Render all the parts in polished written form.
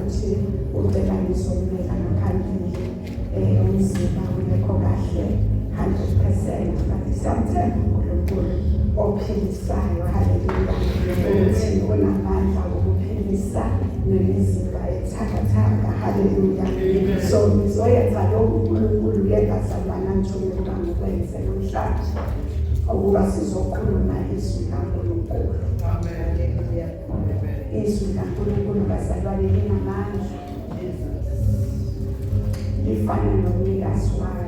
ukuthi ucela ngizomela ngaphambili umzimba ungekho kahle 100%, but sometimes uNkulunkulu ophilisayo, haleluya, ukuthi unamandla okuphilisa nemizimba ethakathaka, haleluya. So ngizoyenza lokhu uNkulunkulu ngezalwana ngithumela ngokwenze namhlanje ukuba sizokhuluma izwi kaNkulunkulu. Izwi kaNkulunkulu bazalwane linamandla, lifana nomnikazi walo.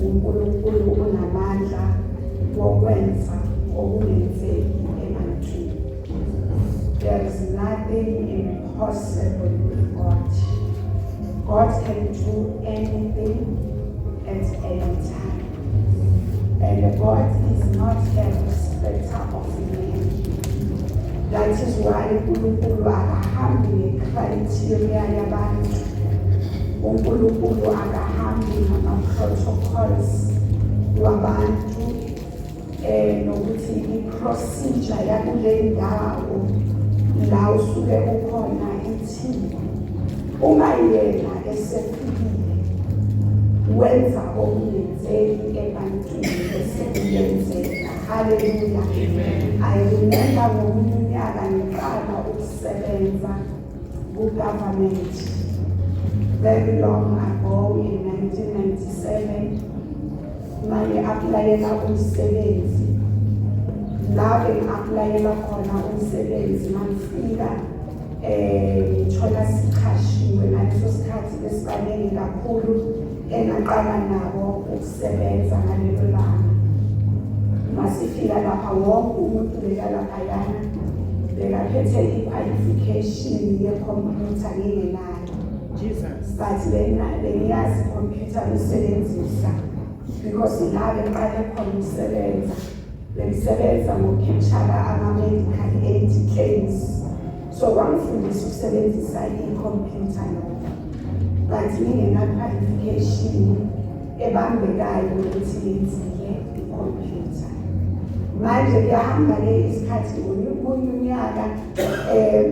uNkulunkulu unamandla wokwenza okungenzeki ebantwini. There is nothing impossible with God. God can do anything at any time. And God is not a respecter of men. That is why uNkulunkulu akahambi ngecriteria yabantu. uNkulunkulu akahambi ngama-protocols wabantu nokuthi i-procedure yakule ndawo la usuke ukhona ithini. Uma yena esefikile wenza okungenzeki ebantwini esekuyenzeka. Haleluya. I remember ngokunyaka ngiqala ukusebenza ku-government very long ago in 1997. Manje applyela umsebenzi. La applyela khona umsebenzi mangifika ngithola siqashiwe ngaleso sikhathi besibaningi kakhulu engaqala nabo ukusebenza ngalelo langa. Masifika lapha wonke umuntu bekalaphayana bekaphethe i-qualification ye-computer ngingenayo. But bengiyazi i-computer uyisebenzisa because ngabe ngiqale khona ukusebenza. Bengisebenza ngokuphetshana ama-medical aid claims. So kwangifundisa ukusebenzisa i-computer lokho. But ngingena-qualification ebambekayo ukuthi ngenzile i-computer. Manje kuyahamba-ke isikhathi ngomunye unyaka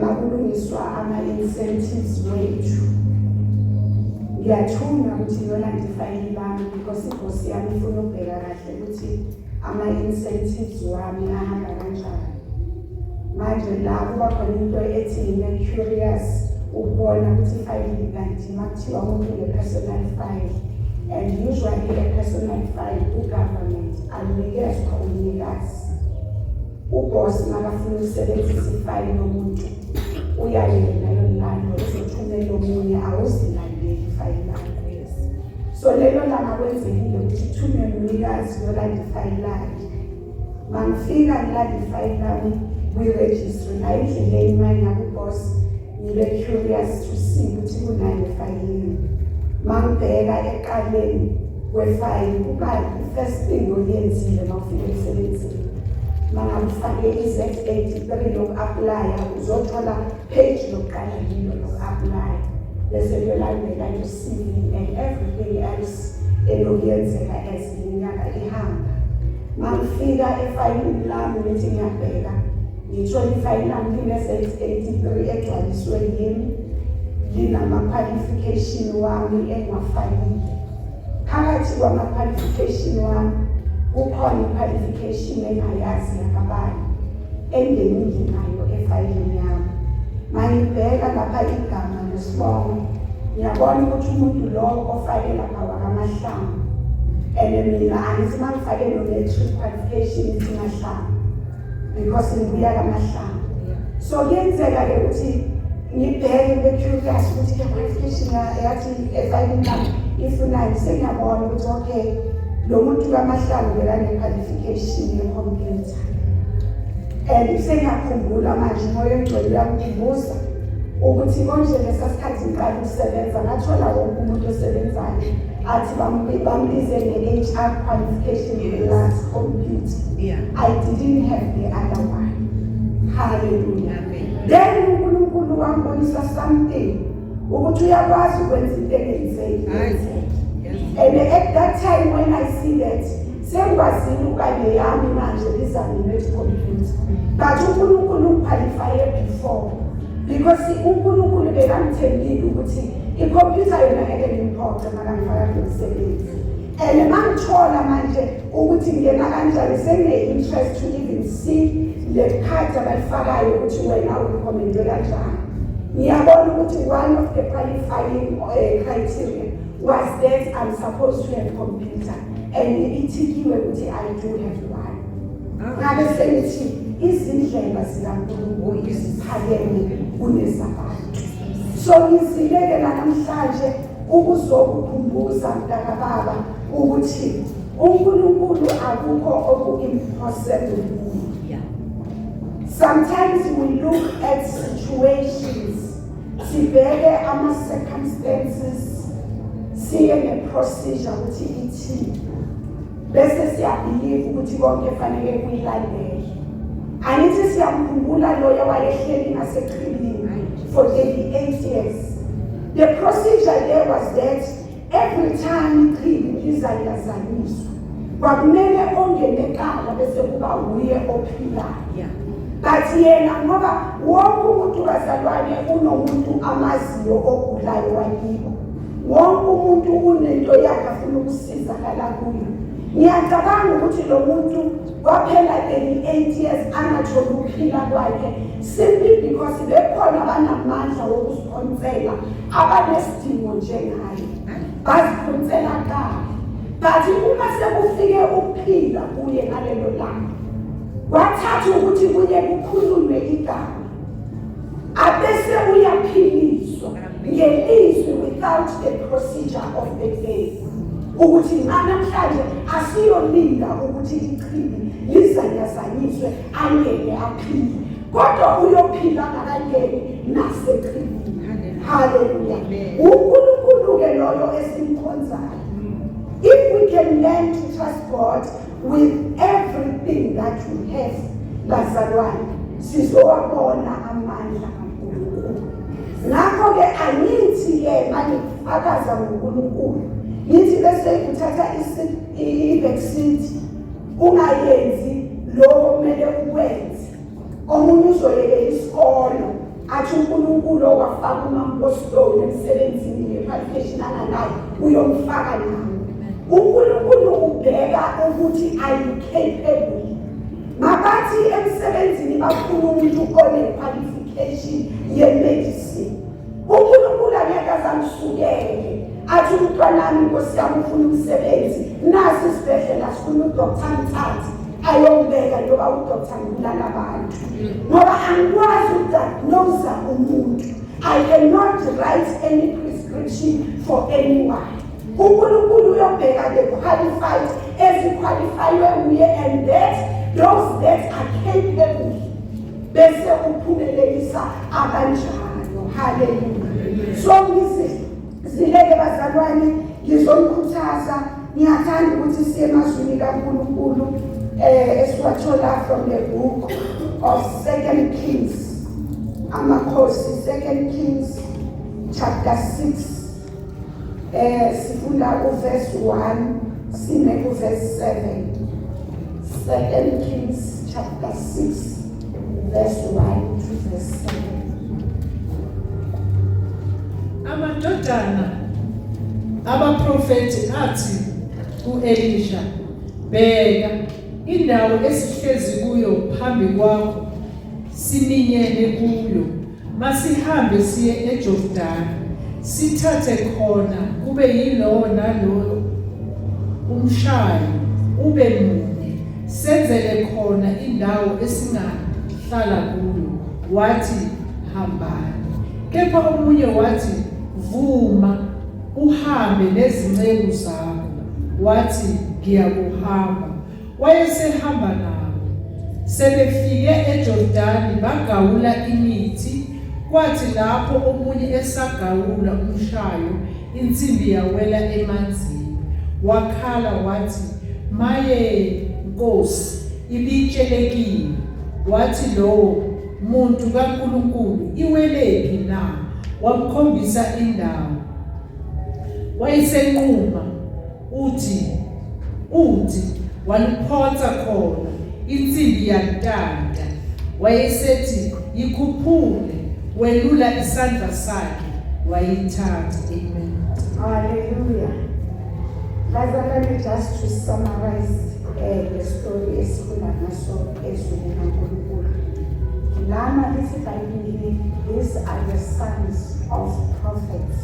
makulungiswa ama-incentives wethu. Ngiyathunga ukuthi ngiyolanda ifayili lami because ibhosi yami ifuna ukubheka kahle ukuthi ama-incentives wami ahamba kanjani. Manje la kuba khona into ethi ngime-curious ukubona ukuthi ifayili kanti makuthiwa umuntu ne-personal file, and usually a-personal file ku-government alunikezwa umnikazi. Ubhosi makafuna ukusebenzisa ifayili lomuntu uyayena yolanda uzothumela omunye awuzilandeli ifayili lakho. So lelo langa kwenzekile ukuthi thumele umnikazi yolanda ifayili lakhe. Mangifika ngilanda ifayili lami kwi-registry ngayindleleni manje ngakubhosi ngibe curious to see ukuthi kunani efayilini. Mangibheka eqaleni kwefayili kuba i-first thing oyenzile mawufika emsebenzini. Mangifake i-Z83 loku-aplya uzothola page lokuqala yilo loku-aplya. Bese kuyolandela i-CV and everything else elokuyenzeka as iminyaka ihamba. Mangifika efayilini lami ngithi ngiyabheka ngithola ifayili lami line-Z83 egcwaliswe yimi linama-qualification wami engwafakile. Phakathi kwama-qualification wami kukhona i-qualification engayazi yakabani engenile nayo efayilini yami. Mangibheka lapha igama nesibongo ngiyabona ukuthi umuntu lo ofake lapha wakamahlanga, and mina angithi mangifake no-matric qualification ithi Mahlanga because ngibuya kaMahlanga. So kuyenzeka-ke ukuthi ngibheke ngibe-curious ukuthi le qualification yathi efayilini lami ifunani. Sengiyabona ukuthi okay lo muntu kaMahlanga bekane-qualification ye-computer, and sengiyakhumbula manje moya engcwele uyangikhumbuza ukuthi konje lesa sikhathi ngiqala ukusebenza ngathola wonke umuntu osebenzayo athi bambize nge-HR qualification plus computer. I didn't have the other one. Hallelujah. Then uNkulunkulu wangibonisa something ukuthi uyakwazi ukwenza into engenzeki. And at that time when I see that sengikwazile ukanye yami manje bizame net computer, but uNkulunkulu ungiqualifye before because uNkulunkulu bekamthembile ukuthi ikhompyutha yona ngeke ngimphothe makangifaka kumsebenzi. And mangithola manje ukuthi ngena kanjani sengine-interest to even see le card abalifakayo ukuthi wena urecommendwe kanjani. Ngiyabona ukuthi one of the qualifying criteria was that I'm supposed to have computer, and ithikiwe ukuthi I do have one. Ngabe sengithi izindlela zikaNkulunkulu ziphakeme kunezabantu. So ngizileke namhlanje ukuzokukhumbuza mntakababa ukuthi uNkulunkulu akukho oku-impossible kuye. Sometimes we look at situations, sibheke ama-circumstances, siye ne-procedure ukuthi ithini, bese siyabelieve ukuthi konke fanele kuyilandele. Angithi siyamkhumbula loyo wayehleli ngaseqhilini for 38 years. The procedure there was that every time iqhibi lizayazanyiswa, kwakumele ongene eqala bese kuba uye ophilayo. But yena ngoba wonke umuntu kazalwane unomuntu amaziyo ogulayo wakibo, wonke umuntu unento yakhe afuna ukusizakala kuyo. Ngiyacabanga ukuthi lo muntu waphela 38 years angatholi ukuphila kwakhe simply because bekhona abanamandla wokusiphonsela abanesidingo njengaye, baziphonsela kahle. But uma sekufike ukuphila kuye ngalelo langa, wathatha ukuthi kuye kukhulunywe igama, abese uyaphiliswa ngelizwi without the procedure of the day. Ukuthi namhlanje asiyolinda ukuthi iqhibi lizanyazanyiswe angeke aphile, kodwa uyophila ngakangeni naseqhibini. Hallelujah. uNkulunkulu-ke loyo esimkhonzayo. If we can learn to trust God with everything that we have, bazalwane, sizowabona amandla kaNkulunkulu. Ngakho-ke angithi-ke mangifakaza ngoNkulunkulu, ngithi bese uthatha i-vaccine ungayenzi lokho kumele ukwenze. Omunye uzoyeke isikolo athi uNkulunkulu okwafaka uMampostoli emsebenzini nge-qualification anganayo uyomfaka nawo. uNkulunkulu ubheka ukuthi are you capable. Mabathi emsebenzini bafuna umuntu one-qualification ye-medicine, uNkulunkulu angeke azamsukele athi umntwanami Nkosi yami ufuna umsebenzi, nasi isibhedlela sifuna uDr. Mthatha ayombeka njengoba uDr. Mbulala abantu, ngoba angikwazi ukudiagnosa umuntu. I cannot write any prescription for anyone. uNkulunkulu uyobheka the qualified eziqualified uye, and that those that are capable bese uphumelelisa abanjalo. Hallelujah. So ngizileke bazalwane, ngizomkhuthaza. Ngiyathanda ukuthi siye emazwini kaNkulunkulu esiwathola from the book of 2 Kings, amakhosi, 2 Kings chapter 6. Sifunda uverse 1 sine kuverse 7. 2 Kings chapter 6 verse 1 to verse 7. Amadodana abaprofeti athi ku-Elisha, bheka indawo esihlezi kuyo phambi kwakho, siminyene kuyo, masihambe siye eJordani, sithathe khona kube yilowo nalowo umshayo ube munye, senzele khona indawo esingahlala kuyo. Wathi hambani. Kepha omunye wathi vuma uhambe nezinceku zakho. Wathi ngiyakuhamba. Wayesehamba nabo. Sebefike eJordani bagawula imithi. Kwathi lapho omunye esagawula umshayo, insimbi yawela emanzini. Wakhala wathi, maye Nkosi, ibitshelekile. Wathi lowo muntu kaNkulunkulu, iwelephi na? Wamkhombisa indawo. Wayesenquma uthi waliphonsa khona insimbi yantanta. Wayesethi yikhuphule. welula isandla sakhe wayithatha. Amen. Hallelujah. Bazalwane, just to summarize the story esifunda ngaso ezweni kaNkulunkulu. Lana lithi iBhayibheli, these are the sons of prophets.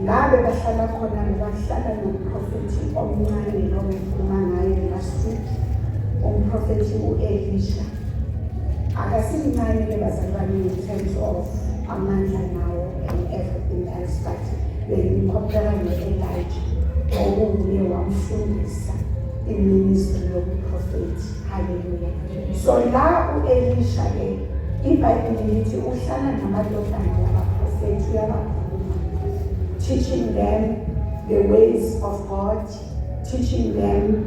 Ngabe bahlala khona bebahlala nomprofethi omncane lo ngikhuluma ngaye last week, umprofethi uElisha. Akasimncane ke bazalwane in terms of amandla nawo and everything else, but bengikhopela no-Elijah okunguye wamfundisa iministry yobuprofethi. Hallelujah. So la uElisha ke iBhayibheli lithi uhlala namadodana wabaprofethi uyabakhuluma, teaching them the ways of God, teaching them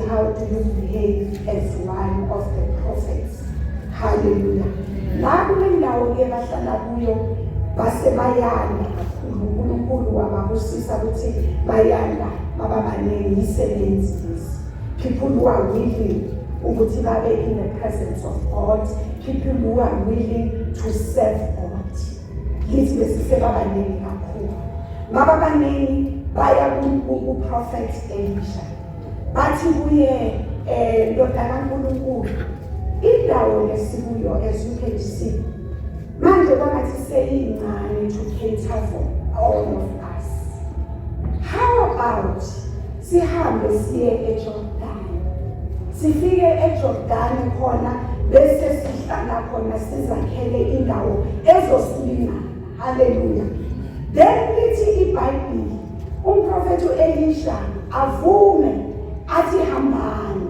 how do you behave as one of the prophets. Hallelujah. La kule ndawo ke bahlala kuyo basebayanda kakhulu, uNkulunkulu wababusisa ukuthi bayanda bababanengi isebenzi. People who are willing ukuthi babe in the presence of God, people who are willing to serve God. Lithi besisebabanengi kakhulu. Bababanengi baya kuProphet Elisha. Bathi kuye ndodana kaNkulunkulu, indawo lesikuyo as you can see, manje bangathi seyincane to cater for all of us. How about sihambe siye eJordan, sifike eJordan khona bese sihlala khona sizakhele indawo ezosilingana. Hallelujah. Then lithi iBhayibheli umprofethi uElisha avume athi hambani.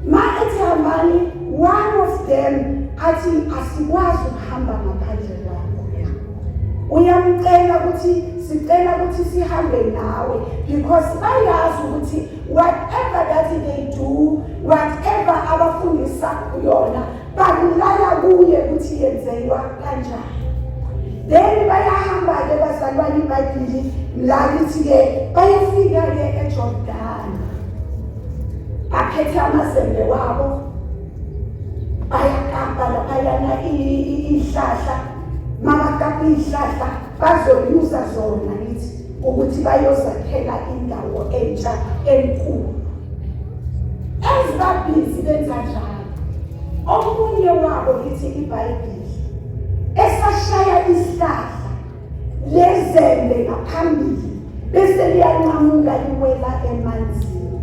Ma ethi hambani, one of them athi asikwazi ukuhamba ngaphandle kwakho. Uyamcela ukuthi sicela ukuthi sihambe nawe, because bayazi ukuthi whatever that they do, whatever abafundisa kuyona bakulaya kuye ukuthi yenziwa kanjani. Then bayahamba ke bazalwane iBhayibheli la lithi ke bayafika ke eJordan, baphethe amazembe wabo, bayakamba laphayana ihlahla, mamakapa ihlahla bazoyuza zona lithi ukuthi bayozakhela indawo entsha enkulu. Ezibabhizi benza njalo, omunye wabo lithi iBhayibheli esashaya isihlahla lezembe ngaphambili bese liyanqamuka liwela emanzini.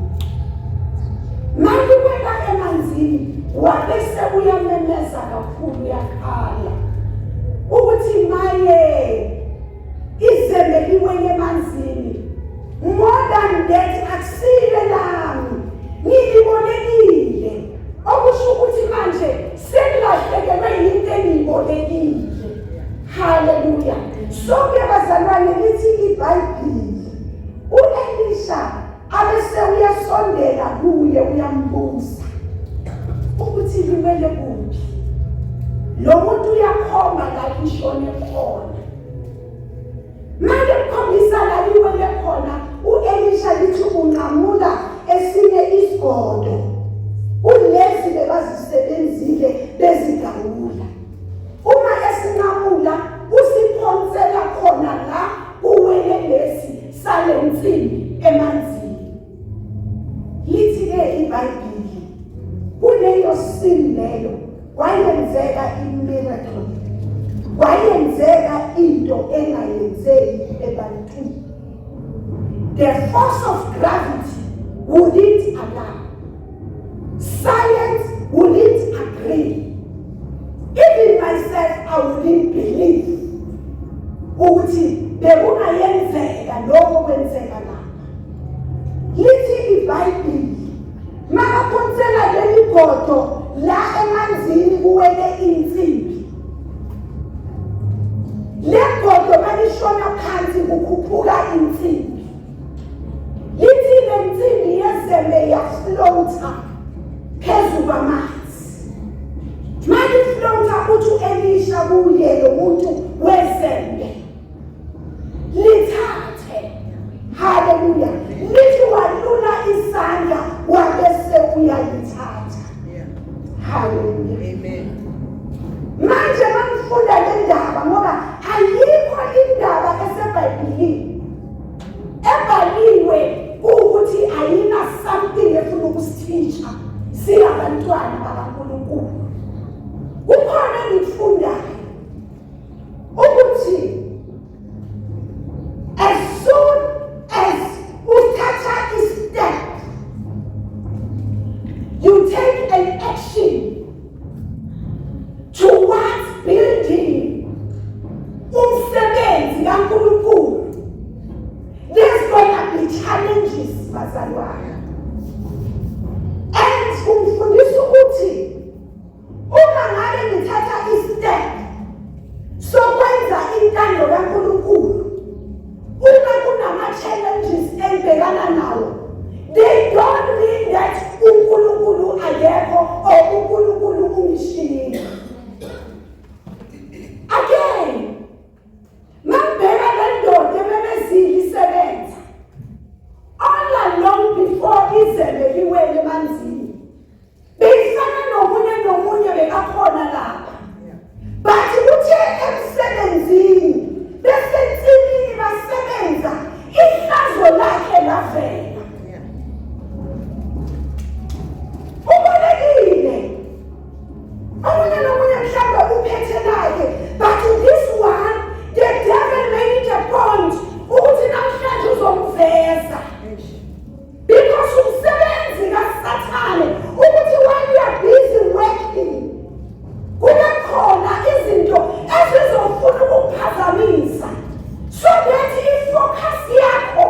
Maliwela emanzini wabese uyamemeza kakhulu, yakhala ukuthi maye izembe liwele emanzini. More than that, akusile lami ngilibolekile, okusho ukuthi manje senilahlekelwe yinto engiyibolekile. Hallelujah. So ke bazalwane lithi iBhayibheli uElisha abese uyasondela kuye uyambuza ukuthi liwele kuphi. Lo muntu uyakhomba la ishone khona. Manje ukhombisa la liwele khona, uElisha lithi unqamula esinye isigodo. Ulezi bebazisebenzile bezigawula. Uma esinqamula usiphonsela khona la uwele lesi sale nsimbi emanzini. Lithi ke iBhayibheli kuleyo sin leyo kwayenzeka imiracle, kwayenzeka into engayenzeki ebantwini. The force of gravity wouldn't allow, science wouldn't agree, even myself I wouldn't believe ukuthi bekungayenzeka lokho kwenzeka lapha. Lithi iBhayibheli makaphonsela leli godo la emanzini kuwele insimbi, le godo malishona phansi kukhuphuka insimbi. Lithi le nsimbi yezembe yaflota phezu kwamanzi. Maliflota uthi uElisha kuye lo muntu wezembe lithathe. Hallelujah. Lithi walula isandla wabese uyalithatha. Hallelujah. Amen. Manje mangifunda le ndaba ngoba ayikho indaba eseBhayibhelini ebhaliwe ukuthi ayina something efuna ukusithisha siyabantwana bakaNkulunkulu. Kukhona engifundayo ukuthi as soon as uthatha istep, you take an action towards building umsebenzi kaNkulunkulu. There's gonna be challenges, bazalwane. And umfundisa ukuthi uma ngabe ngithatha istep sokwenza intando kaNkulunkulu, uma kunama-challenges engibhekana nawo, they don't mean that uNkulunkulu akekho or uNkulunkulu ungishiyile. Again, mangibheka le ndoda ebebezile isebenza all along before izebe liwele emanzini, beyifana nomunye bekakhona lapha, but kuthe emsebenzini besensimini basebenza ihlazo lakhe lavela. Ubalekile omunye nomunye mhlawumbe uphethe lakhe, but this one the devil made it a point ukuthi namhlanje uzomveza, because umsebenzi kaSathane ukuthi when you are busy working kube khona izinto ezizofuna ukuphazamisa, so that ifocus yakho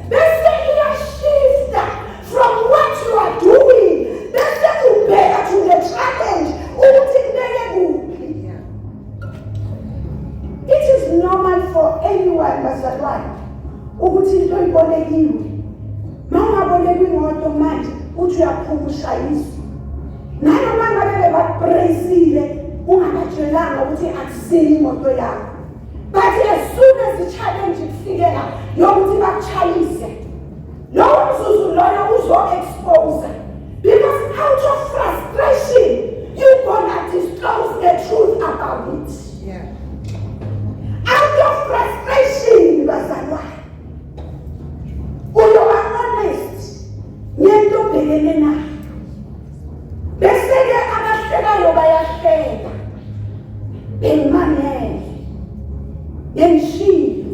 bese iyashifta from what you are doing bese ubheka to the challenge ukuthi kubeke kuphi. It is normal for anyone bazalwane ukuthi into ibolekiwe. Mangabolekwa imoto manje uthi uyaphuma ushayiswa, nanoma ngabe bebapraisile ungabatshelanga ukuthi akusini imoto yakho, but as soon as the challenge ifikela yokuthi bakuchayise, lowo mzuzu loyo uzo-expose, because out of frustration you're gonna disclose the truth about it. Out of frustration, bazalwane, uyoba honest ngento obhekene nayo, bese-ke abahlekayo bayahleka, bengimangele, bengishilo,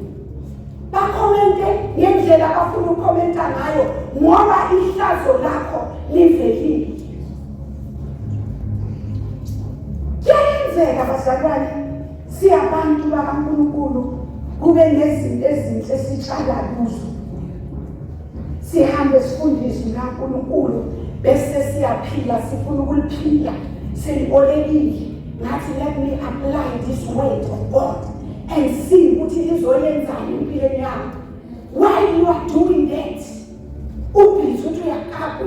bakhomente ngendlela abafuna ukukhomenta ngayo ngoba ihlazo lakho livelile. Kuyenzeka bazalwane siyabantu bakaNkulunkulu kube nezinto ezinhle esitshala kuzo, sihambe sifundiswe kaNkulunkulu bese siyaphila sifuna ukuliphila selibolekile ngathi let me apply this word of God and see ukuthi izoyenzani empilweni yami. While you are doing that ubhizi ukuthi uyakha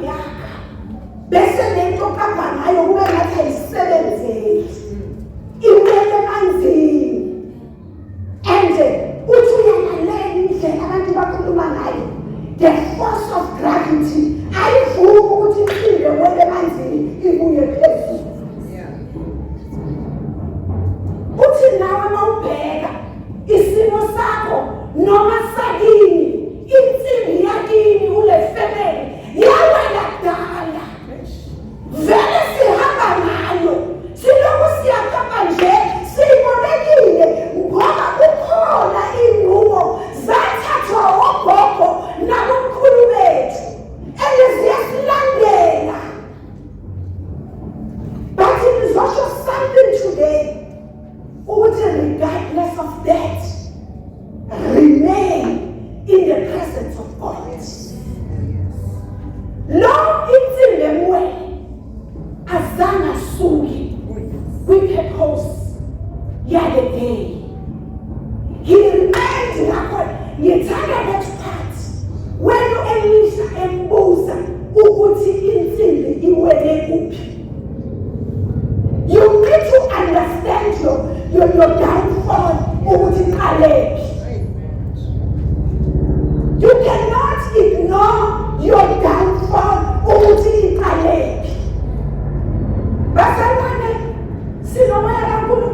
bese lento okamba ngayo kube ngathi ayisebenzeli iwele emanzini, and uthi uyalalela indlela abantu bakhuluma ngayo, the force of gravity ayivumi ukuthi iphinde wele emanzini ibuye phezulu. Uthi nawe mawubheka isimo sakho noma sakini, insimbi yakini kule family yawela kudala, vele sihamba ngayo silokhu siyakapa nje siyibolekile ngoba kukhona inqubo zathathwa ogogo nabomkhulu bethu eziyasilandela. But it is also something today ukuthi regardless of that remain in the presence of God. Lo insimbi emwe azange asuke kwi-purpose yale day. He remained ngakho ngithanda that part when u-Elisha embuza ukuthi insimbi iwele kuphi. You need to understand your downfall ukuthi iqalephi. You cannot ignore your downfall ukuthi iqalephi. Bazalwane, sinomoya kaNkulunkulu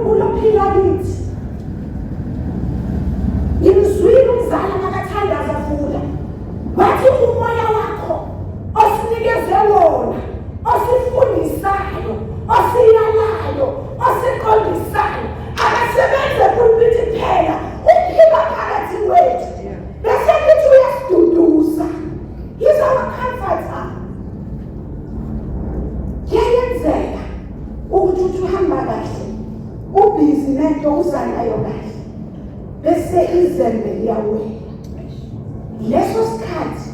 ukuthi uhamba kahle ubhizi nento uzanayo kahle bese izembe liyawela leso sikhathi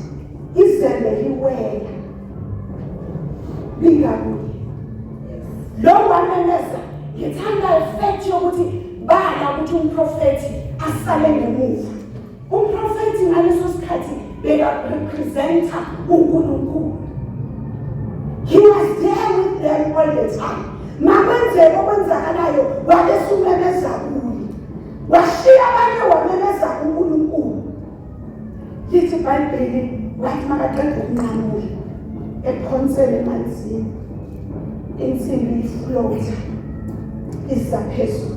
izembe liwela bingabuye lo wamemeza ngithanda effect yokuthi bala ukuthi umprofeti asale ngemuva umprofeti ngaleso sikhathi beka-representa uNkulunkulu. He was there with them all the time. Makwenzeka okwenzakalayo wabesumemeza kuye washiya abanye wamemeza uNkulunkulu. Lithi iBhayibheli wathi makaqeda ukunqamula ephonsele emanzini insimbi iflota isa phezulu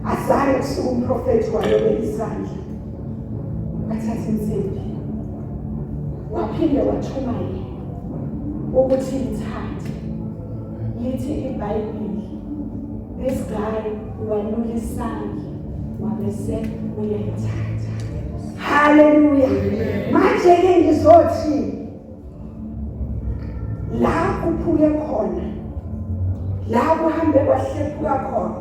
azange kusuka umprofeti wayobeka isandla wathatha insimbi waphinde wathuma yena ukuthi ithathe lithi iBhayibheli this guy walula isandla wabese uyayithatha. Hallelujah. Manje ke ngizothi la kuphuke khona la kuhambe kwahlephuka khona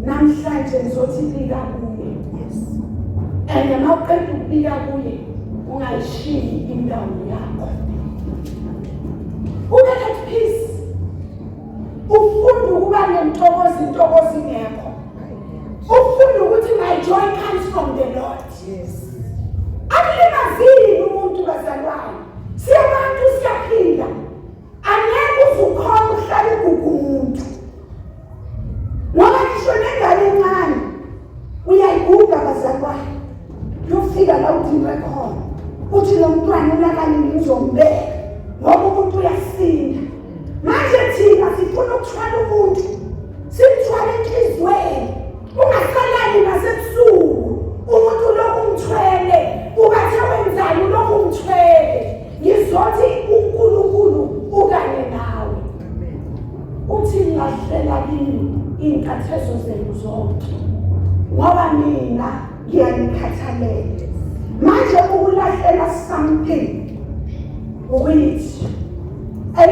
namhlanje ngizothi bika kuye. And mawuqeda ukubika kuye ungayishiyi indawo yakho. Ube at peace. Ufunda ukuba nentokozo ingekho. Ufunda ukuthi my joy comes from the Lord. Yes. Akulimazini umuntu bazalwane. Siyabantu siyaphila. Angeke uzukhona uhlale kumuntu. Ngoba ngisho nengane encane uyayiguga bazalwane. Yofika la udinwe khona. Uthi lo mntwana ulakani ngizombeka ngoba umuntu uyasinda. Manje thina sifuna ukuthwala umuntu. Simthwala enhlizweni. Ungasalali nasebusuku. Umuntu lokhu umthwele. Ubathe wenzani lokhu umthwele. Ngizothi uNkulunkulu ukanye nawe. Uthi ngahlela kini inkathazo zenu zonke. Ngoba mina ngiyanikhathalela. Manje ukulahlela something which and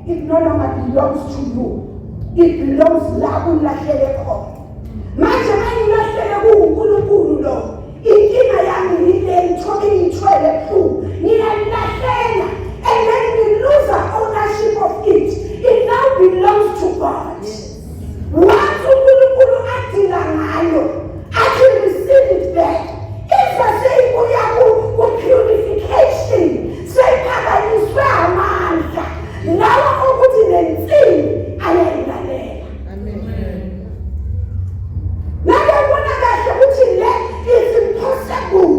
it no longer belongs to you. It belongs la ulahlele khona. Manje mangilahlele kuNkulunkulu lo. Inkinga yami yile ngithwele ebuhlungu. Ngiyalahlela and then we lose our ownership of it. It now belongs to God. Once uNkulunkulu adila ngayo, I can receive it back. If I say uyaku purification, sephakanyiswe amandla. Lawa ukuthi nensimbi ayayilalela. Amen. Nakubona kahle ukuthi le is impossible.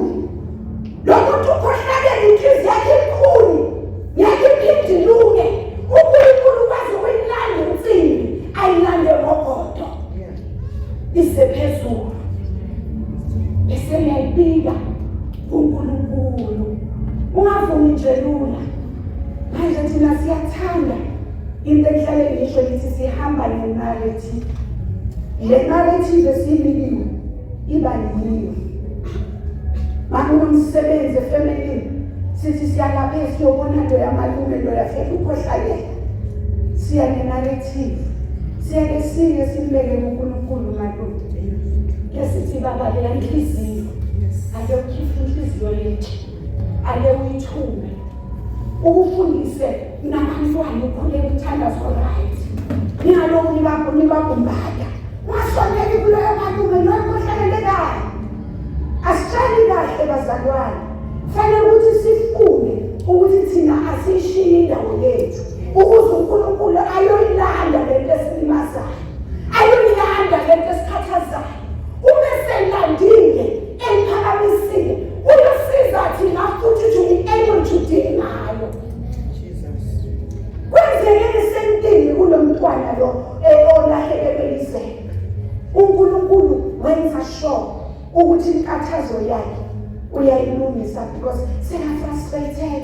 Lokuthi ukhohlakele inhliziyo yakhe enkulu. Yakhe iphinde ilunge. uNkulunkulu kwazi ukuyilanda insimbi ayilande ngogodo. Ise phezulu. Bese uyayibika uNkulunkulu. Ungavumi nje lula. Manje thina siyathanda into ehlale ngisho lithi sihamba ne-narrative. Le narrative esiyibikiwe iba yiyo. Makunomsebenzi efemelini sithi siyalapha siyobona lo yamalume lo yafela ukhohlakela. Siya ne-narrative. Siyake siye simbeke kuNkulunkulu malume. Yesithi baba le inhliziyo. Ake ukhiphe inhliziyo yethu. Ake uyithume. Ukufundise nabantwana ukhule umthandazo right. Ningaloku nibabumbaya. Wasonele kuloyo malume lokhohlakeleyo. Asitshali kahle bazalwane. Fanele ukuthi sifunde ukuthi thina asishiyi indawo yethu. Ukuze uNkulunkulu ayoyilanda lento esilimazayo. Ayoyilanda lento esikhathazayo. Uma selandile emphakamisile uyosiza thina futhi to be able to deal nayo. Jesus. Kwenzeke isentini kulo mntwana lo olahlekele izembe. uNkulunkulu wenza sure ukuthi inkathazo yakhe uyayilungisa because sena-frustrated.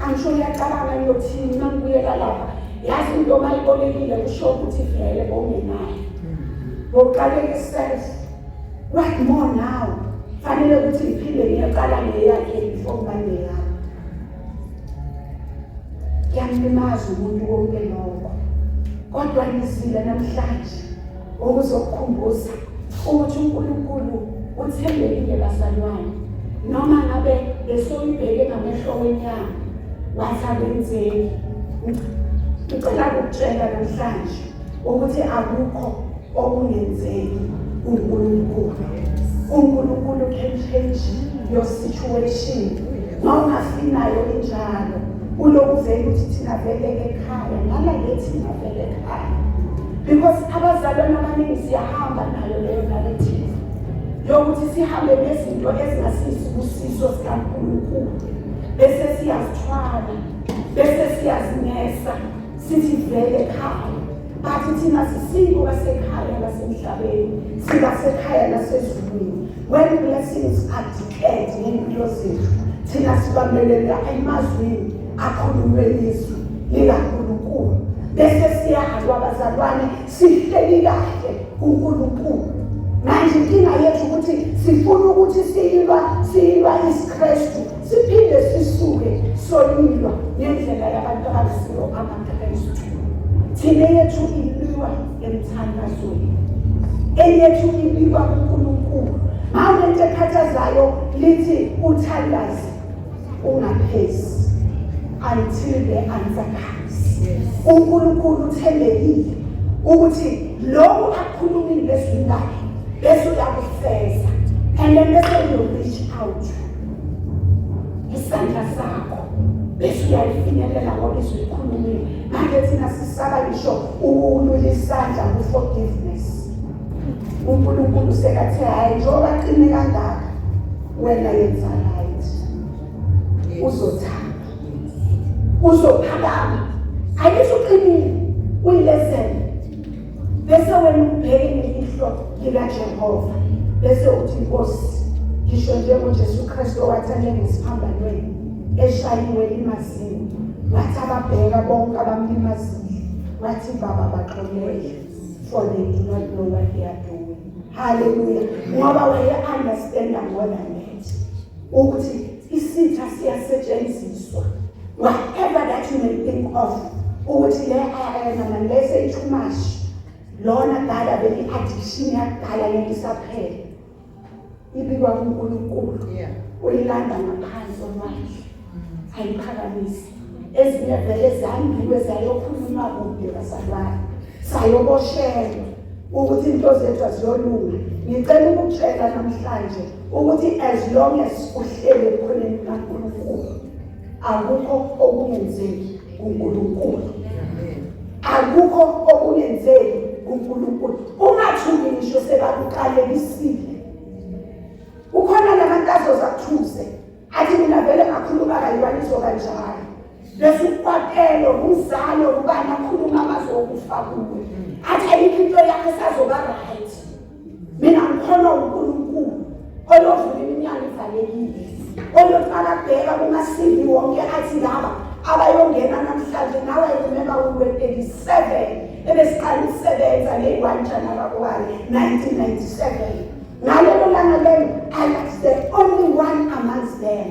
I'm sure uyacabanga niyothini mangibuyela lapha. Yazi into mayibolekile kusho ukuthi vele bongenayo. Boqaleke self. What more now? Fanele ukuthi ngiphinde ngiyaqala ngeyakhe before ngibane yakho. Ngiyamlimaza umuntu konke lokho. kodwa ngizile namhlanje ukuzokukhumbuza ukuthi uNkulunkulu uthembekile bazalwane. Noma ngabe besoyibheke ngamehlo wenyama wathi akwenzeki. Ngicela ukutshela namhlanje ukuthi akukho okungenzeki uNkulunkulu. uNkulunkulu can change your situation. Mawungafinayo injalo ulokuvela ukuthi thina vele ekhaya ngala lethi thina vele ekhaya. Because abazalwane abaningi siyahamba nayo leyo narrative yokuthi sihambe nezinto ezingasisibusiso sikaNkulunkulu bese siyazithwala bese siyazinesa sithi vele ekhaya. Bathi thina sisiko basekhaya lasemhlabeni sibasekhaya lasezulwini. When blessings are declared ngempilo zethu thina sibambelela emazwini akhulunywe lizwi likaNkulunkulu bese siyahalwa bazalwane sihleli kahle uNkulunkulu. Manje inkinga yethu ukuthi sifuna ukuthi siyilwa isiKristu siphinde sisuke solilwa ngendlela yabantu abasiyo amaKristu. Thina yethu ilwa emthandazweni eyethu ilwa uNkulunkulu. Manje into ekhathazayo lithi uthandaze ungaphezi until the answer comes. uNkulunkulu uthembekile ukuthi lokhu akhulumile ezwini lakhe bese uyakufeza and then bese you reach out isandla sakho bese uyayifinyelela ngoba izikhulumile. Manje thina sisaba ngisho ukulula isandla ku-forgiveness. uNkulunkulu sekathe hayi njengoba qine kangaka wena yenza right uzothanda uzophakama ayithi uqinile uyilesele bese wena ubheke ngelihlo likaJehova bese uthi Nkosi ngisho njengoJesu Kristu owathanye ngesiphambanweni eshayiwe limazini wathi ababheka bonke abamlimazile wathi Baba baxolele for they do not know what they are doing. Hallelujah. Ngoba we understand more than that ukuthi isitha siyasetshenziswa whatever that you may think of ukuthi le ayana lese too much lona dala beli addiction yakudala ngisaphela ibikwa kuNkulunkulu uyilanda ngaphansi kwamandla ayiphakamisi ezinye vele zangiwe zayokhuluma kude bazalwane sayoboshelwa ukuthi into zethu aziyolunga. Ngicela ukutshela namhlanje ukuthi as long as uhlele ekhoneni kaNkulunkulu akukho okungenzeki kuNkulunkulu. Akukho okungenzeki kuNkulunkulu. Ungathuki ngisho sebakuqalelisile. Ukhona labantu azozathuze athi mina vele ngakhuluma kayiwaniso kanjalo bese ukwakelo uzalo ubani akhuluma amazokufa kuwe athi ayikho into yakhe sazoba right. Mina ngikhona uNkulunkulu oluvula iminyango ivalekile oloqala bheka kungasindi wonke athi laba abayongena namhlanje nawe remember we were 37 ebesiqala ukusebenza nge1 January 1997. Ngalelo langa lelo I was the only one amongst them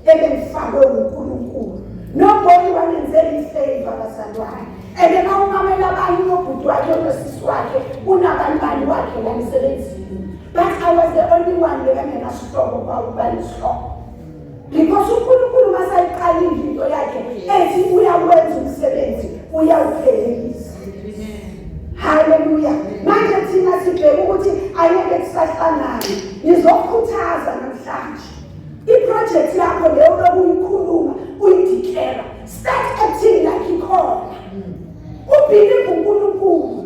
ebengifakwe uNkulunkulu. Nobody wanenzela ifavor bazalwane. And now umamela abanye nobhuti wakhe nosisi wakhe unabantwana wakhe la emsebenzini. But I was the only one bekangena sihloko kwakubani sihloko. Because uNkulunkulu masayiqala into yakhe ethi uyawenza umsebenzi uyawuphelelisa. Hallelujah. Manje thina sibheke ukuthi ayeke kusahlangana. Ngizokhuthaza namhlanje. I-project yakho leyo lokuyikhuluma uyideclare. Start acting like ikhona. Ubhilive uNkulunkulu.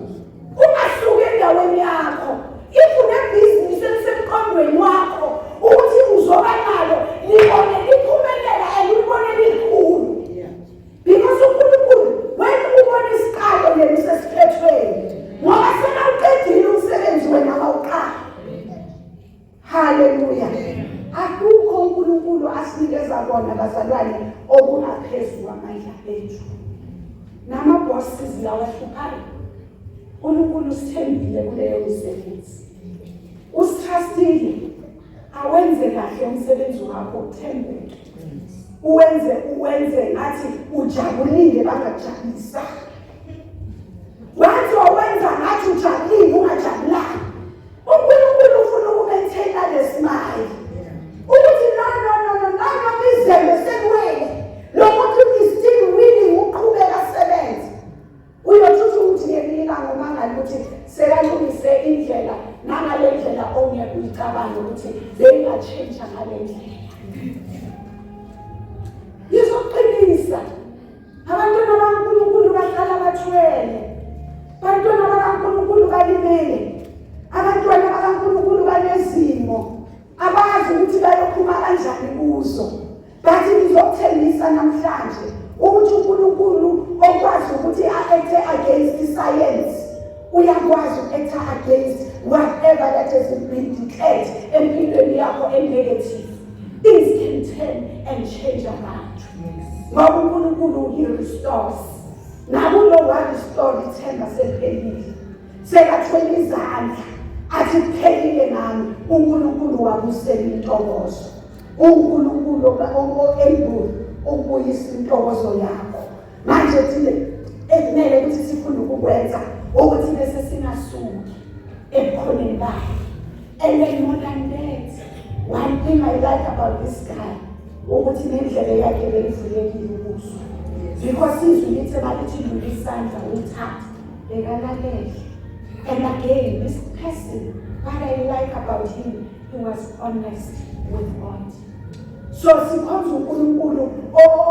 Ungasuki endaweni yakho. Ifune business elisemqondweni wakho ukuthi uzoba nalo libone liphumelela elibone likhulu. Because uNkulunkulu wena ubona isiqalo leli sesiphethweni. Ngoba sena uqedile umsebenzi wena awuqala. Hallelujah. Akukho uNkulunkulu asinikeza kona bazalwane okungaphezulu amandla ethu. Nama-bosses lawa hluphayo. uNkulunkulu usithembile kuleyo misebenzi. Usitrustile. Awenze kahle umsebenzi wakho uthembeke. Uwenze ngathi ujabulile bangajabulisa. ongeke uyicabanga ukuthi beyingatshintsha ngale ndlela. Ngizoqinisa abantwana bakaNkulunkulu baqala bathwele, abantwana bakaNkulunkulu balimele, abantwana bakaNkulunkulu banezimo abazi ukuthi bayophuma kanjani kuzo. Bathi ngizokuthengisa namhlanje ukuthi uNkulunkulu okwazi ukuthi a-acte against science, uyakwazi uku-acta against whatever that has been declared empilweni yakho negative. Things can turn and change about. Ngoba uNkulunkulu he restores. Nakulo wa-restore ithemba seliphelile. Sekathwele izandla athi kuphelile nami. uNkulunkulu wabusela intokozo. uNkulunkulu able ukubuyisa intokozo yakho. Manje thina ekumele ukuthi sifune ukukwenza ukuthi bese singasuki ebukhoneni bakhe. And then more than that, one thing I like about this guy, ukuthi nendlela yakhe beyivulekile kuzo. Because izwi lithi malithi dlula isandla uthatha bekalalele. And again, this person, what I like about him, he was honest with God. So sikhonza uNkulunkulu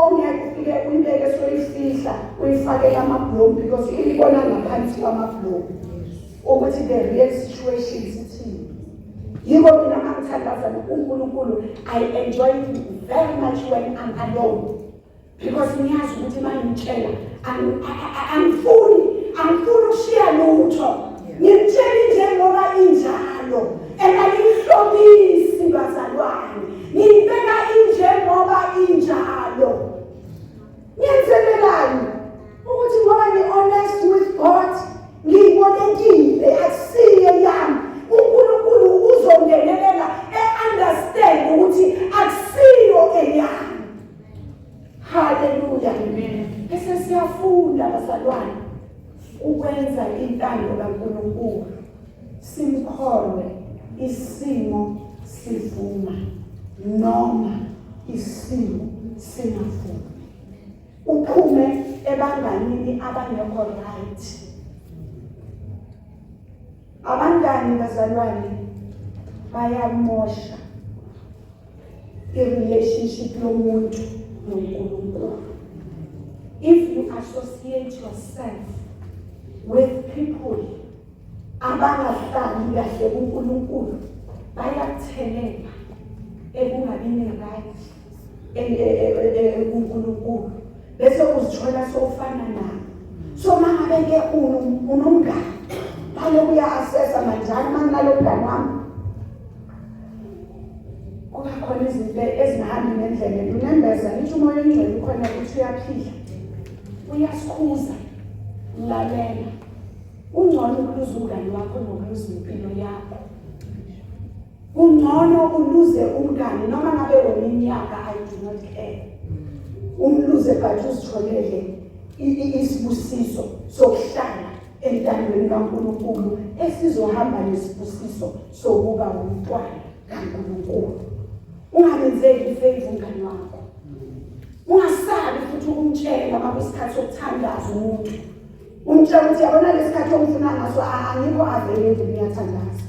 ongeke ufike uyibeke soyifihla uyifakela amablomu because uyibona ngaphansi kwamablomu ukuthi the real situation ithini. Yiko mina ngangithandaza uNkulunkulu. I enjoy him very much when I'm alone because ngiyazi ukuthi mangitshela angifuni ukushiya lutho. Ngimtshela njengoba injalo engayihlobisi bazalwane. Ngibeka njengoba injalo. Ngiyenzelelani ukuthi ngoba ngi-honest with God, ngiyibonekile akusiye yami. uNkulunkulu uzongenelela understand ukuthi akusiyo eyami. Hallelujah. Bese siyafunda bazalwane ukwenza intando kaNkulunkulu. Simkholwe isimo sivuma noma isimo singavumi. Uphume ebanganini abangekho right. Abangani bazalwane bayamosha i-relationship yomuntu noNkulunkulu. If you associate yourself with people abangahlali kahle kuNkulunkulu, bayakuthelela ekungabini right kuNkulunkulu. Bese uzithola sofana nabo. So mangabe ke unomngane baloku uya-assessa manjani manginalomngane wami kuba khona izinto ezingahambi ngendlela. Remember ngithi umoya ongcwele ukhona ukuthi uyaphila, uyasikhuza, lalela. Ungcono ukuluza umngane wakho nokuluza impilo yakho. Ungcono uluze umngane noma ngabe wena iminyaka I do not care. Umluze but uzitholele isibusiso sokuhlala entandweni kaNkulunkulu esizohamba nesibusiso sokuba umntwana kaNkulunkulu. Ungabenzeli ifavor umngane wakho. Ungasabi futhi ukumtshela ngabe isikhathi sokuthandaza umuntu. Umtshela ukuthi yabona lesikhathi ongifuna ngaso angikho available ngiyathandaza.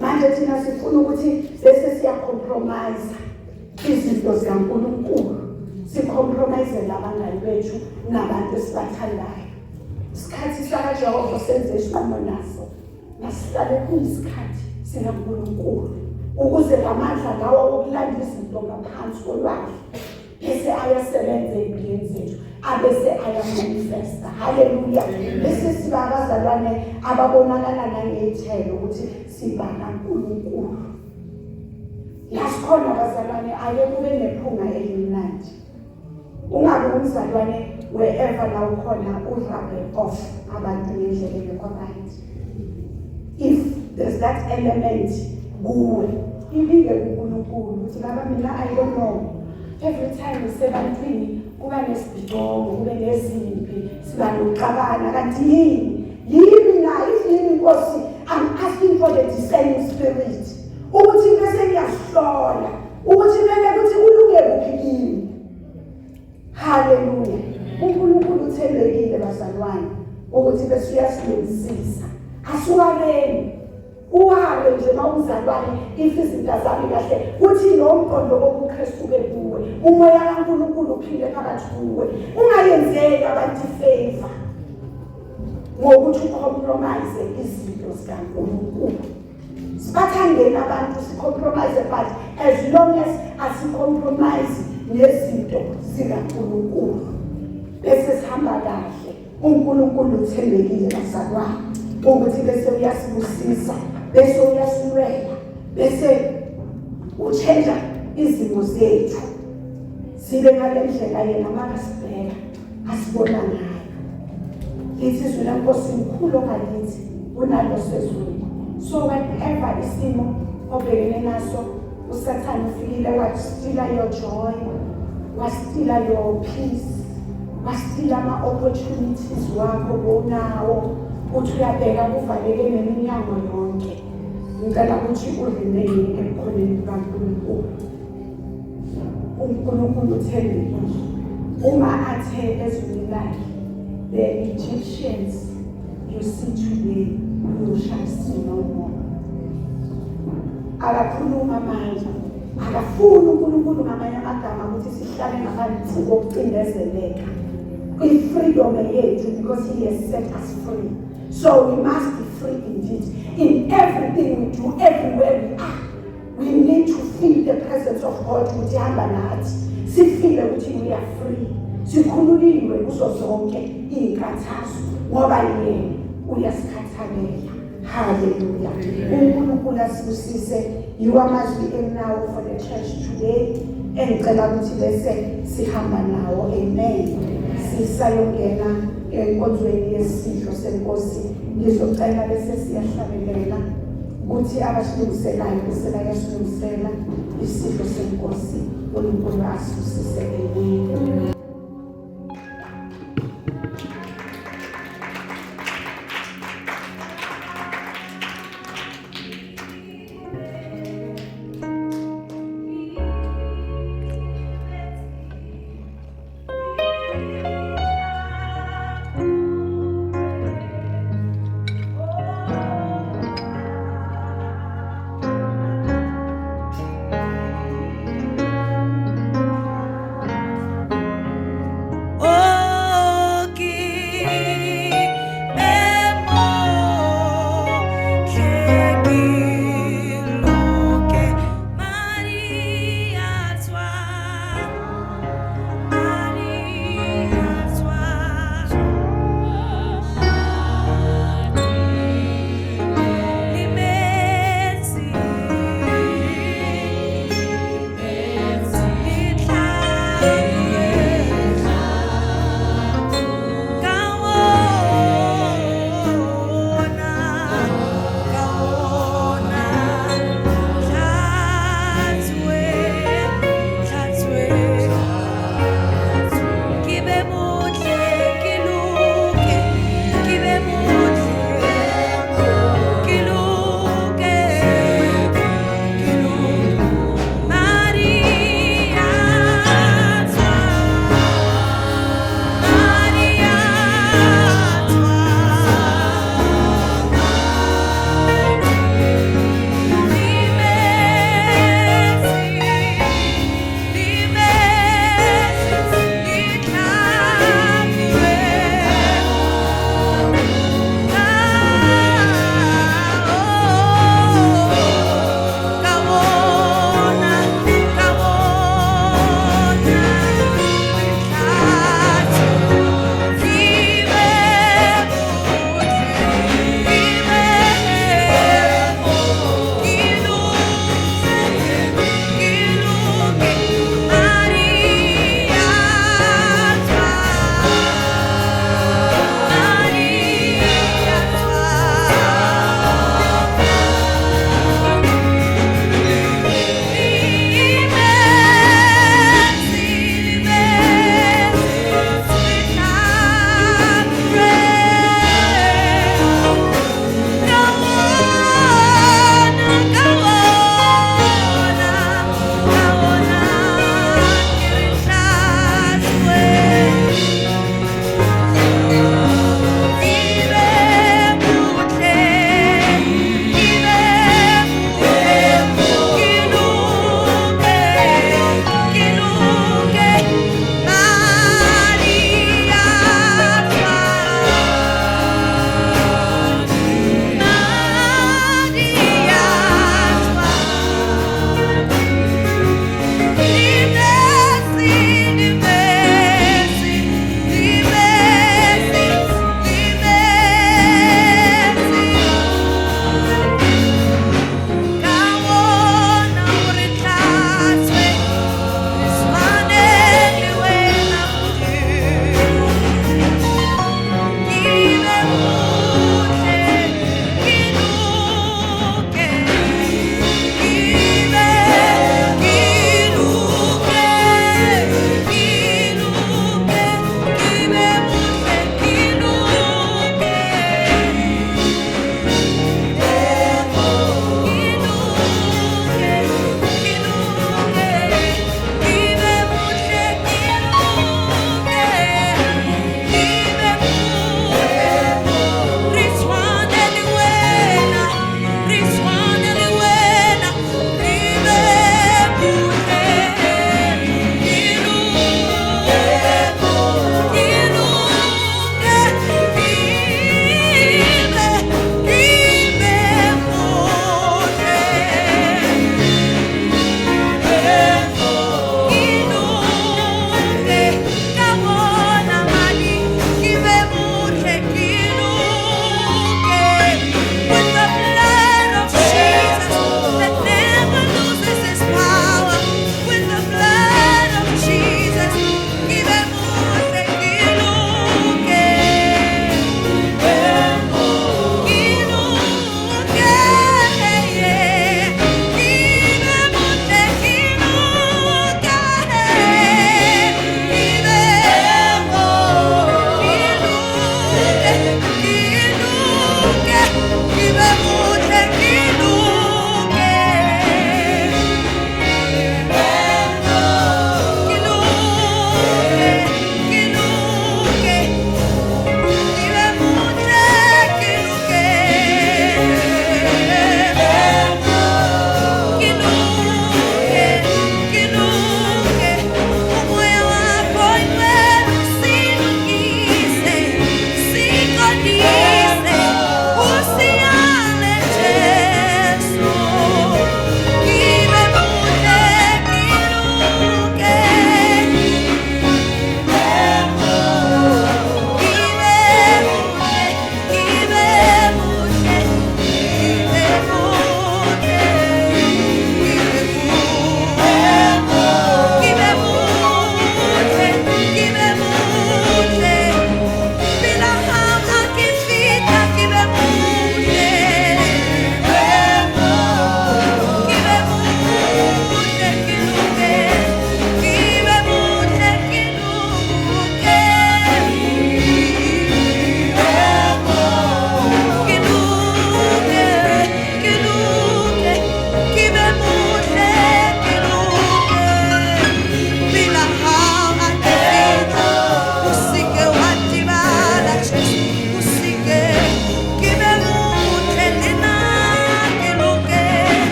Manje thina sifuna ukuthi bese siyacompromise izinto zikaNkulunkulu. Sicompromise labangani bethu nabantu esibathandayo. Isikhathi sakaJehova senze isinqumo naso. Masihlale kuyisikhathi sikaNkulunkulu ukuze lamandla lawo okulanda izinto ngaphansi kolwandle bese ayasebenza empilweni zethu, abese ayamanifesta. Haleluya. Bese siba abazalwane ababonakala nangeyithelo ukuthi siba kaNkulunkulu. Lasikhona abazalwane ake kube nephunga elimnandi. Ungabe umzalwane wherever la ukhona urubber off abantu ngendlela engekho right. If there's that element kuwe ibike uNkulunkulu ukuthi baba mina I don't know. Every time sebantwini kuba nesibhongo kube nezimpi siba nokuxabana kanti yini na yini Nkosi. I'm asking for the discerning spirit ukuthi bese ngiyahlola ukuthi mele ukuthi kulunge kuphi kimi. Hallelujah. uNkulunkulu uthembekile bazalwane ukuthi bese uyasilungisisa. Asiwabeni uhambe nje mawuzalwane if izinto zami kahle kuthi lo mqondo wobuKristu kuwe umoya kaNkulunkulu uphile phakathi kuwe ungayenzeki abantu favor ngokuthi ucompromise izinto zikaNkulunkulu. Sibathangeni abantu sicompromise but as long as asicompromise nezinto zikaNkulunkulu bese sihamba kahle. uNkulunkulu uthembekile bazalwane ukuthi bese uyasibusisa bese uyasilwela bese uchenja izimo zethu sibe ngale ndlela yena makasibheka asibona ngayo. Lithi izwi lenkosi mkhulu ngalithi unalo sezulu. So whatever isimo obhekene naso uSathane ufikile wasitila your joy, wasitila your peace, wasitila ama-opportunities wakho bonawo uthi uyabheka kuvaleke neminyango yonke. Ngicela ukuthi uremain emkhoneni kaNkulunkulu. uNkulunkulu uthembekile. Uma athe ezwini lakhe the Egyptians you see today you shall see no more. Akakhuluma manje akafuni uNkulunkulu ngamanye amagama ukuthi sihlale ngaphansi kokucindezeleka kwi-freedom yethu because he has set us free. So we must be free indeed. In everything we do, everywhere we are, we need to feel the presence of God ukuthi hamba nathi. Sifile ukuthi we are free. Sikhululiwe kuzo zonke izinkathazo ngoba yena uyasikhathalela. Hallelujah. uNkulunkulu asibusise. You are must be in now for the church today. Engicela ukuthi bese sihamba nawo. Amen. Sisayongena enkonzweni yesidlo senkosi. Ngizocela bese siyahlabelela ukuthi abasilungiselayo bese bayasilungisela isidlo senkosi. uNkulunkulu asibusise. Amen.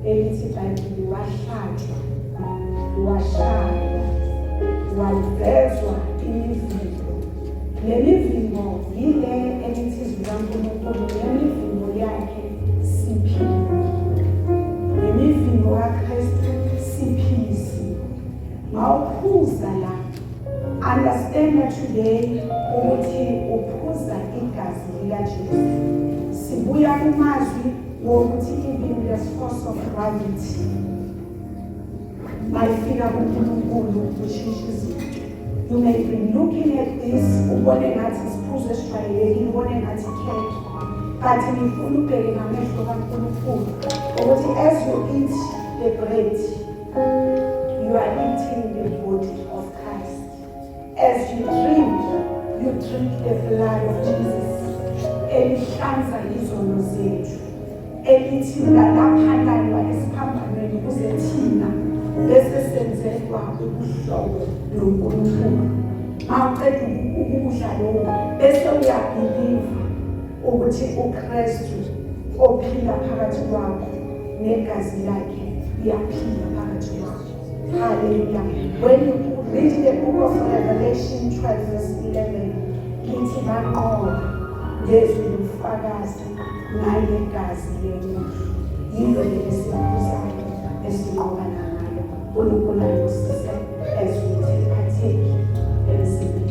elithi iBhayibheli wahlatshwa, washaywa, wavezwa imivimbo. Le mivimbo yile elithi izwi likaNkulunkulu, le mivimbo yakhe siphile. Le mivimbo kaKristu siphilisi. Mawuphuza la, understand that today ukuthi uphuza igazi likaJesu. Sibuya kumazwi wokuthi even the force of gravity mayifika kuNkulunkulu kushintsha izinto. You may be looking at this, ubone ngathi isiphuzo esijwayelekile, ubone ngathi khekhe. But ngifuna ubheke ngamehlo kaNkulunkulu ukuthi as you eat the bread, you are eating the body of Christ. As you drink the blood of Jesus. Elihlanza izono zethu. Elithi laphananywa esiphambanweni kuze thina bese senzelwa ubuhlobo noNkulunkulu. Mawuqeda ukudla lokho bese uyabhiliva ukuthi uKristu ophila phakathi kwakho negazi lakhe liyaphila phakathi kwakho. Hallelujah. When you read the book of Revelation 12 verse 11, lithi baqola ngezwi lobufakazi nangegazi lemuhle. Yilo lesiphuzayo esinqobana ngalo. uNkulunkulu ayosise as we partake emsebenzini.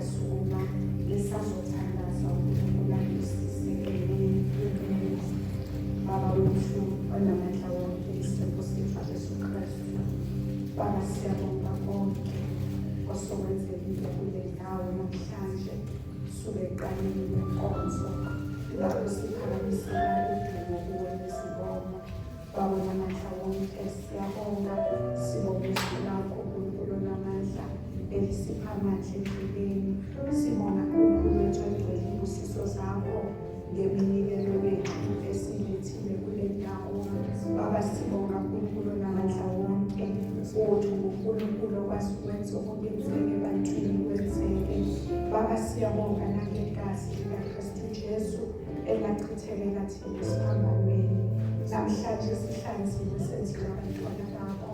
siyasukuma lesazothandaza uNkulunkulu ayisisekele. Baba wethu onamandla wonke, isipho sethu Jesu Kristu. Baba siyabonga konke osokwenzekile kule ndawo namhlanje, suke eqaleni lenkonzo lapho siphakamisela udumo kuwe nesibongo. Baba onamandla wonke siyabonga, sibonga izwi lakho uNkulunkulu onamandla elisipha amandla empilweni. Sibonga uNkulunkulu wethu engcwele imbusiso zakho ngeminikelo yethu esiyilethile kule ndawo. Baba sibonga uNkulunkulu onamandla wonke, uthi uNkulunkulu okwazi ukwenza okungenzeki ebantwini kwenzeke. Baba siyabonga nangegazi likaKristu Jesu elachithekela thina esiphambanweni. Namhlanje sihlanziwe senziwe abantwana bakho,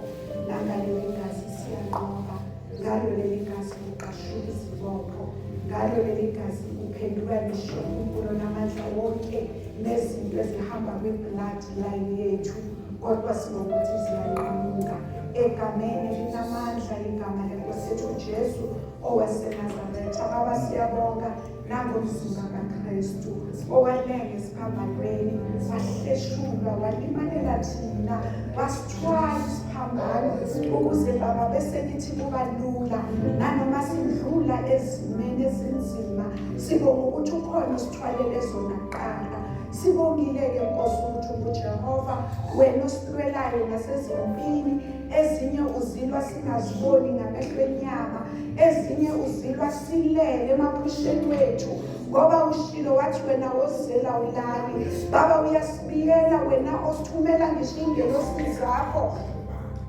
nangaleli gazi siyanqoba, ngalo leli gazi uqashula izibopho, ngalo leli gazi uphendula ngisho uNkulunkulu onamandla wonke nezinto ezihamba kwi-bloodline yethu, kodwa sibonga ukuthi ziyanqamuka egameni elinamandla, igama leNkosi yethu Jesu owaseNazaretha. Baba siyabonga nangomzimba kaKristu owanenge esiphambanweni, wahleshulwa, walimalela thina, wasithwala isiphambano ukuze Baba bese kithi kuba lula nanoma sidlula ezimeni ezinzima. Sibonga ukuthi ukhona usithwalele zona kuqala. Sibongile-ke Nkosi ukuthi uJehova wena osilwelayo nasezimpini, ezinye uzilwa singaziboni ngamehlo enyama, ezinye uzilwa silele emaphusheni wethu, ngoba ushilo wathi wena ozela ulali. Baba uyasibiyela wena osithumela ngisho ingelosi zakho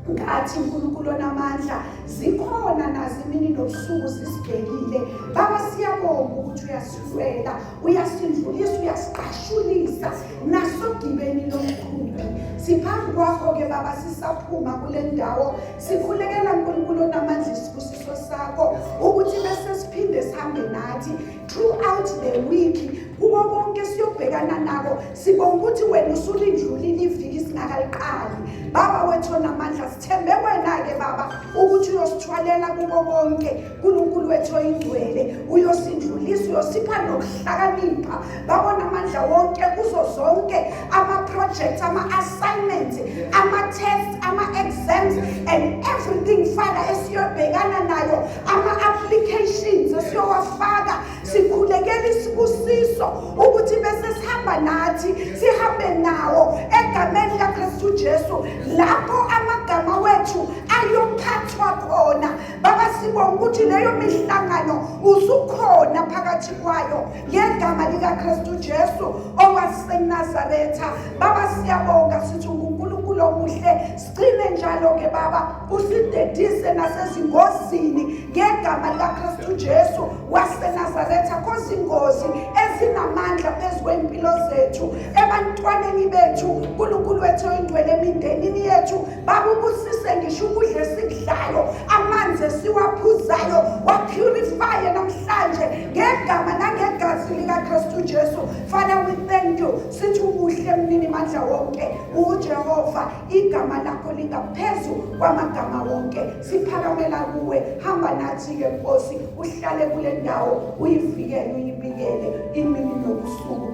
ngathi uNkulunkulu onamandla zikhona nazo imini nobusuku sisibhekile. Baba siyabonga ukuthi uyasilwela, uyasindlulisa, uyasiqashulisa nasogibeni lomkhumbi. Siphambi kwakho-ke Baba sisaphuma kule ndawo, sikhulekela uNkulunkulu onamandla isibusiso sakho ukuthi bese siphinde sihambe nathi throughout the week kubo bonke siyobhekana nabo. Sibonga ukuthi wena usulindlulile iviki singakaliqali. Baba wethu onamandla sithembe wena-ke Baba ukuthi uyosithwalela kubo bonke. uNkulunkulu wethu oyingcwele uyosindlulisa, uyosipha nokuhlakanipha Baba onamandla wonke kuzo zonke ama-projects, ama-assignments, ama-tests, ama-exams and everything Father esiyobhekana nayo, ama-applications esiyowafaka. Sikhulekela isibusiso ukuthi bese sihamba nathi, sihambe nawo egameni likaKristu Jesu, lapho amagama wethu ayophathwa khona. Baba sibonga ukuthi leyo mihlangano usukhona phakathi kwayo ngegama likaKristu Jesu owaseNazaretha. Baba siyabonga sithi uNkulunkulu omuhle, sigcine njalo-ke Baba usidedise nasezingozini ngegama likaKristu Jesu waseNazaretha, khosi ingozi ezinamandla phezu kwempilo zethu, ebantwaneni bethu, uNkulunkulu wethu oyingcwele, emindenini yethu. Baba ubusise ngisho ukudla esikudlayo, amanzi esiwaphuzayo, wapurifye namhlanje ngegama nangegazi likaKristu Jesu. Father we thank you, sithi ubuhle mnini mandla wonke uJehova, igama lakho lingaphezu kwamagama wonke. Siphakamela kuwe, hamba nathi-ke Nkosi, uhlale kule ndawo, uyivikele, uyibikele imini nobusuku.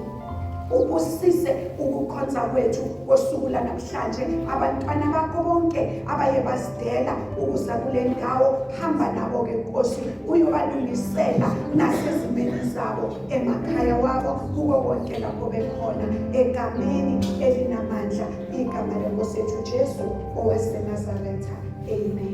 Ubusise ukukhonza kwethu kosuku lanamhlanje. Abantwana bakho bonke abaye basidela ukuza kule ndawo, hamba nabo-ke Nkosi, uyobalungisela nasezimeni zabo, emakhaya wabo, kuwo konke lapho bekhona, egameni elinamandla, igama leNkosi yethu Jesu owaseNazaretha. Amen.